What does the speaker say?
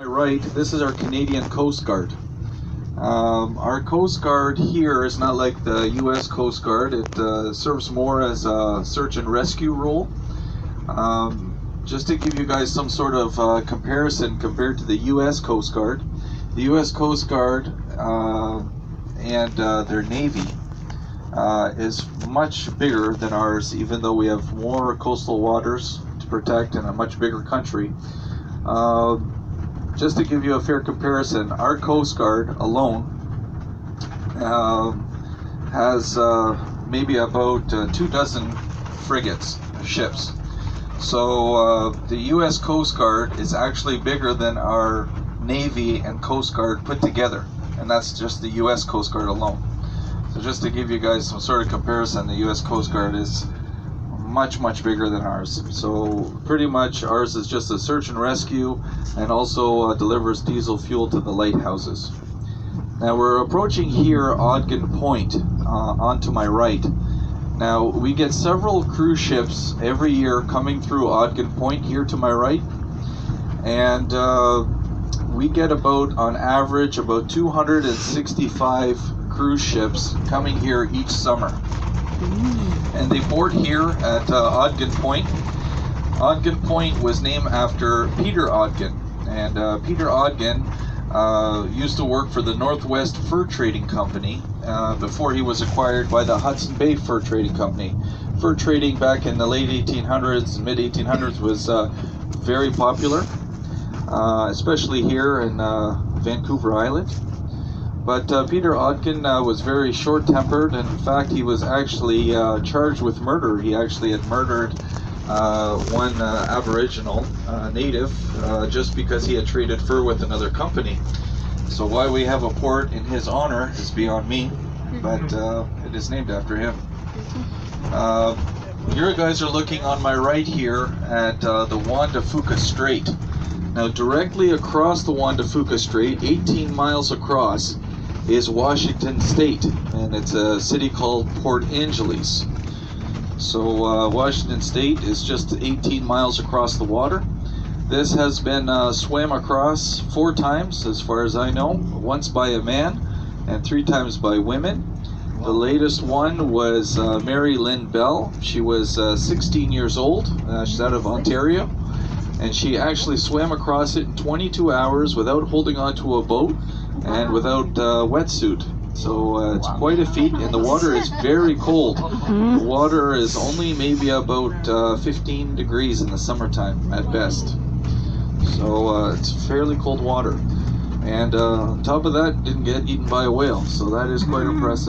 Right, this is our Canadian Coast Guard. Our Coast Guard here is not like the U.S. Coast Guard. It serves more as a search and rescue role. Just to give you guys some sort of comparison compared to the U.S. Coast Guard, the U.S. Coast Guard and their Navy is much bigger than ours, even though we have more coastal waters to protect and a much bigger country. Just to give you a fair comparison, our Coast Guard alone has maybe about 24 frigates, ships. So the U.S. Coast Guard is actually bigger than our Navy and Coast Guard put together, and that's just the U.S. Coast Guard alone. So just to give you guys some sort of comparison, the U.S. Coast Guard is much bigger than ours. So pretty much ours is just a search and rescue, and also delivers diesel fuel to the lighthouses. Now we're approaching here Ogden Point onto my right. Now we get several cruise ships every year coming through Ogden Point here to my right, and we get about, on average, about 265 cruise ships coming here each summer. And they board here at Ogden Point. Ogden Point was named after Peter Ogden, and Peter Ogden used to work for the Northwest Fur Trading Company before he was acquired by the Hudson Bay Fur Trading Company. Fur trading back in the late 1800s and mid 1800s was very popular, especially here in Vancouver Island. But Peter Ogden was very short-tempered, and in fact he was actually charged with murder. He actually had murdered one Aboriginal native just because he had traded fur with another company. So why we have a port in his honor is beyond me, but it is named after him. You guys are looking on my right here at the Juan de Fuca Strait. Now directly across the Juan de Fuca Strait, 18 miles across, is Washington State, and it's a city called Port Angeles. So Washington State is just 18 miles across the water. This has been swam across 4 times, as far as I know, once by a man and 3 times by women. The latest one was Mary Lynn Bell. She was 16 years old. She's out of Ontario, and she actually swam across it in 22 hours without holding onto a boat and without a wetsuit. So it's quite a feat, and the water is very cold. The water is only maybe about 15 degrees in the summertime at best. So it's fairly cold water. And on top of that, didn't get eaten by a whale, so that is quite impressive.